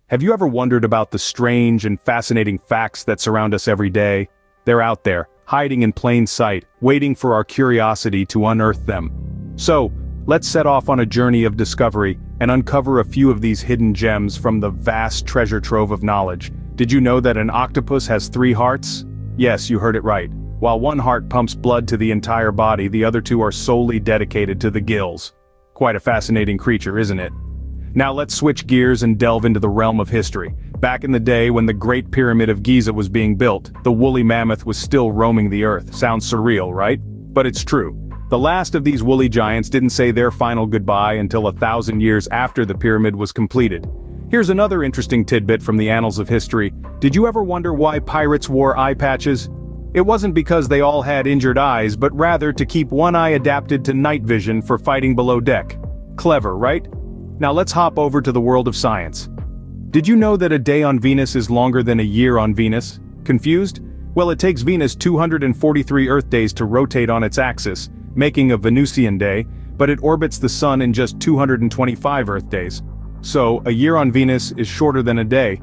Have you ever wondered about the strange and fascinating facts that surround us every day? They're out there, hiding in plain sight, waiting for our curiosity to unearth them. So, let's set off on a journey of discovery and uncover a few of these hidden gems from the vast treasure trove of knowledge. Did you know that an octopus has 3 hearts? Yes, you heard it right. While one heart pumps blood to the entire body, the other 2 are solely dedicated to the gills. Quite a fascinating creature, isn't it? Now let's switch gears and delve into the realm of history. Back in the day when the Great Pyramid of Giza was being built, the woolly mammoth was still roaming the earth. Sounds surreal, right? But it's true. The last of these woolly giants didn't say their final goodbye until 1,000 years after the pyramid was completed. Here's another interesting tidbit from the annals of history. Did you ever wonder why pirates wore eye patches? It wasn't because they all had injured eyes, but rather to keep one eye adapted to night vision for fighting below deck. Clever, right? Now let's hop over to the world of science. Did you know that a day on Venus is longer than a year on Venus? Confused? Well, it takes Venus 243 Earth days to rotate on its axis, making a Venusian day, but it orbits the Sun in just 225 Earth days. So, a year on Venus is shorter than a day.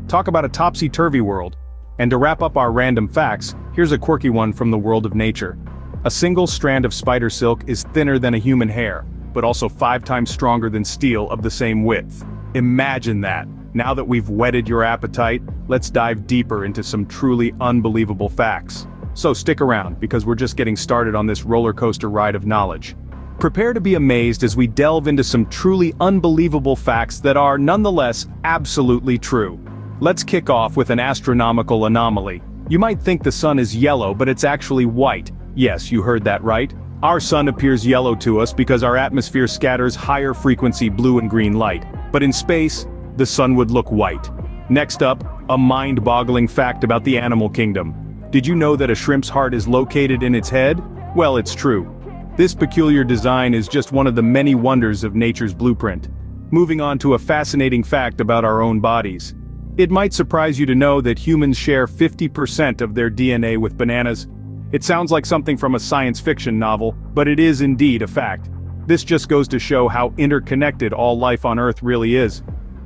Talk about a topsy-turvy world. And to wrap up our random facts, here's a quirky one from the world of nature. A single strand of spider silk is thinner than a human hair, but also 5 times stronger than steel of the same width. Imagine that. Now that we've whetted your appetite, let's dive deeper into some truly unbelievable facts. So stick around, because we're just getting started on this roller coaster ride of knowledge. Prepare to be amazed as we delve into some truly unbelievable facts that are, nonetheless, absolutely true. Let's kick off with an astronomical anomaly. You might think the sun is yellow, but it's actually white. Yes, you heard that right. Our sun appears yellow to us because our atmosphere scatters higher frequency blue and green light. But in space, the sun would look white. Next up, a mind-boggling fact about the animal kingdom. Did you know that a shrimp's heart is located in its head? Well, it's true. This peculiar design is just one of the many wonders of nature's blueprint. Moving on to a fascinating fact about our own bodies. It might surprise you to know that humans share 50% of their DNA with bananas. It sounds like something from a science fiction novel, but it is indeed a fact. This just goes to show how interconnected all life on Earth really is.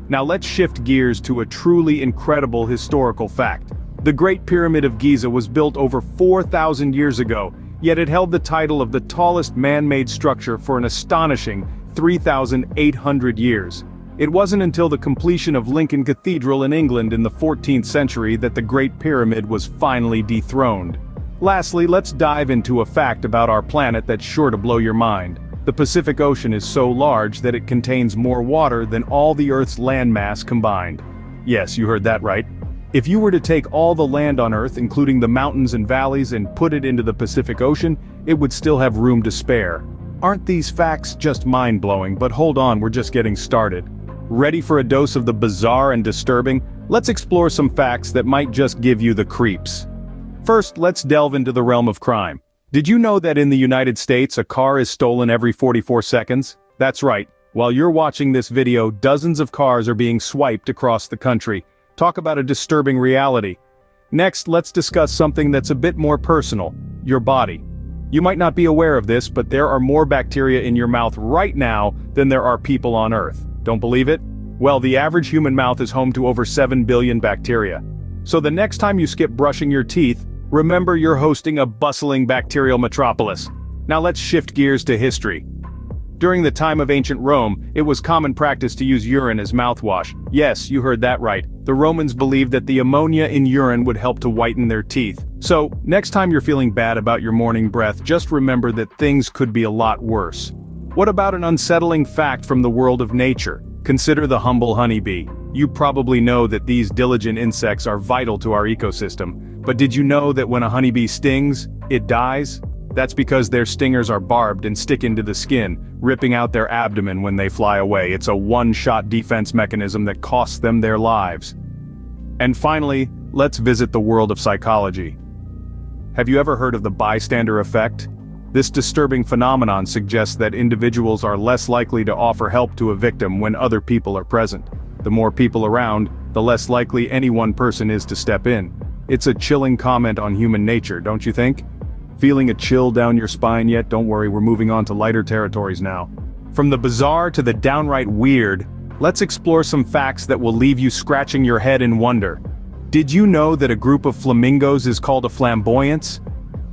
Now let's shift gears to a truly incredible historical fact. The Great Pyramid of Giza was built over 4,000 years ago, yet it held the title of the tallest man-made structure for an astonishing 3,800 years. It wasn't until the completion of Lincoln Cathedral in England in the 14th century that the Great Pyramid was finally dethroned. Lastly, let's dive into a fact about our planet that's sure to blow your mind. The Pacific Ocean is so large that it contains more water than all the Earth's landmass combined. Yes, you heard that right. If you were to take all the land on Earth, including the mountains and valleys, and put it into the Pacific Ocean, it would still have room to spare. Aren't these facts just mind-blowing? But hold on, we're just getting started. Ready for a dose of the bizarre and disturbing? Let's explore some facts that might just give you the creeps. First, let's delve into the realm of crime. Did you know that in the United States, a car is stolen every 44 seconds? That's right. While you're watching this video, dozens of cars are being swiped across the country. Talk about a disturbing reality. Next, let's discuss something that's a bit more personal: your body. You might not be aware of this, but there are more bacteria in your mouth right now than there are people on Earth. Don't believe it? Well, the average human mouth is home to over 7 billion bacteria. So the next time you skip brushing your teeth, remember you're hosting a bustling bacterial metropolis. Now let's shift gears to history. During the time of ancient Rome, it was common practice to use urine as mouthwash. Yes, you heard that right. The Romans believed that the ammonia in urine would help to whiten their teeth. So, next time you're feeling bad about your morning breath, just remember that things could be a lot worse. What about an unsettling fact from the world of nature? Consider the humble honeybee. You probably know that these diligent insects are vital to our ecosystem. But did you know that when a honeybee stings, it dies? That's because their stingers are barbed and stick into the skin, ripping out their abdomen when they fly away. It's a one-shot defense mechanism that costs them their lives. And finally, let's visit the world of psychology. Have you ever heard of the bystander effect? This disturbing phenomenon suggests that individuals are less likely to offer help to a victim when other people are present. The more people around, the less likely any one person is to step in. It's a chilling comment on human nature, don't you think? Feeling a chill down your spine yet? Don't worry, we're moving on to lighter territories now. From the bizarre to the downright weird, let's explore some facts that will leave you scratching your head in wonder. Did you know that a group of flamingos is called a flamboyance?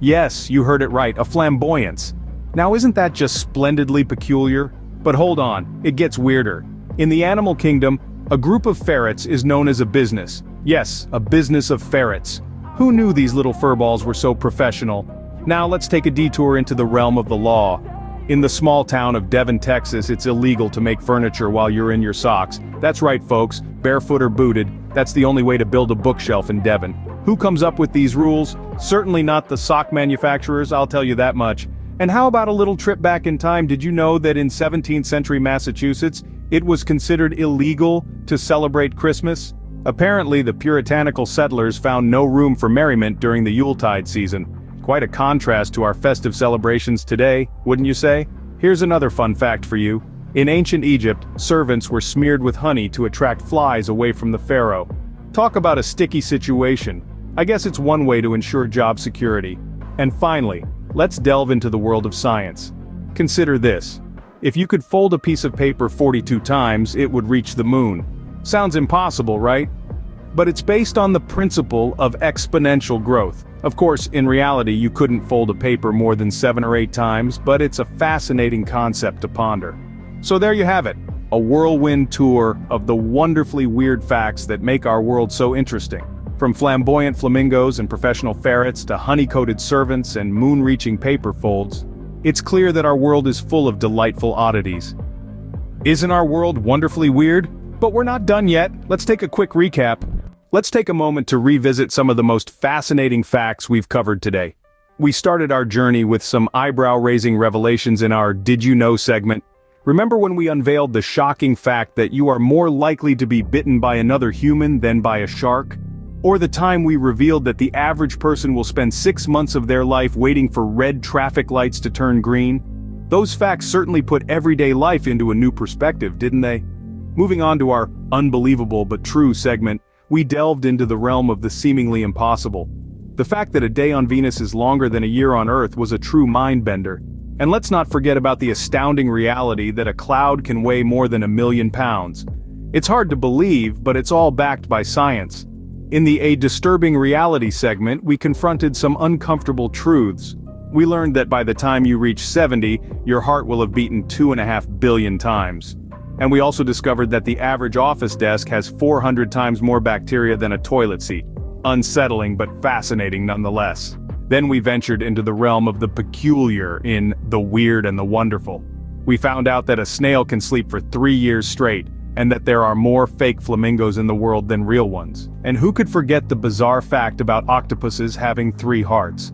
Yes, you heard it right, a flamboyance. Now isn't that just splendidly peculiar? But hold on, it gets weirder. In the animal kingdom, a group of ferrets is known as a business. Yes, a business of ferrets. Who knew these little furballs were so professional? Now let's take a detour into the realm of the law. In the small town of Devon, Texas, it's illegal to make furniture while you're in your socks. That's right, folks, barefoot or booted, that's the only way to build a bookshelf in Devon. Who comes up with these rules? Certainly not the sock manufacturers, I'll tell you that much. And how about a little trip back in time? Did you know that in 17th century Massachusetts, it was considered illegal to celebrate Christmas? Apparently, the puritanical settlers found no room for merriment during the Yuletide season. Quite a contrast to our festive celebrations today, wouldn't you say? Here's another fun fact for you. In ancient Egypt, servants were smeared with honey to attract flies away from the pharaoh. Talk about a sticky situation. I guess it's one way to ensure job security. And finally, let's delve into the world of science. Consider this. If you could fold a piece of paper 42 times, it would reach the moon. Sounds impossible, right? But it's based on the principle of exponential growth. Of course, in reality, you couldn't fold a paper more than 7 or 8 times, but it's a fascinating concept to ponder. So there you have it, a whirlwind tour of the wonderfully weird facts that make our world so interesting. From flamboyant flamingos and professional ferrets to honey-coated servants and moon-reaching paper folds, it's clear that our world is full of delightful oddities. Isn't our world wonderfully weird? But we're not done yet. Let's take a quick recap. Let's take a moment to revisit some of the most fascinating facts we've covered today. We started our journey with some eyebrow-raising revelations in our Did You Know segment. Remember when we unveiled the shocking fact that you are more likely to be bitten by another human than by a shark? Or the time we revealed that the average person will spend 6 months of their life waiting for red traffic lights to turn green? Those facts certainly put everyday life into a new perspective, didn't they? Moving on to our unbelievable but true segment, we delved into the realm of the seemingly impossible. The fact that a day on Venus is longer than a year on Earth was a true mind-bender. And let's not forget about the astounding reality that a cloud can weigh more than 1,000,000 pounds. It's hard to believe, but it's all backed by science. In the A Disturbing Reality segment, we confronted some uncomfortable truths. We learned that by the time you reach 70, your heart will have beaten 2.5 billion times. And we also discovered that the average office desk has 400 times more bacteria than a toilet seat. Unsettling but fascinating nonetheless. Then we ventured into the realm of the peculiar in The Weird and the Wonderful. We found out that a snail can sleep for 3 years straight, and that there are more fake flamingos in the world than real ones. And who could forget the bizarre fact about octopuses having 3 hearts?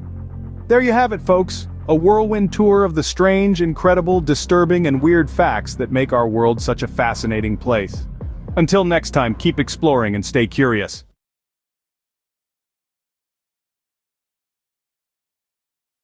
There you have it, folks. A whirlwind tour of the strange, incredible, disturbing, and weird facts that make our world such a fascinating place. Until next time, keep exploring and stay curious.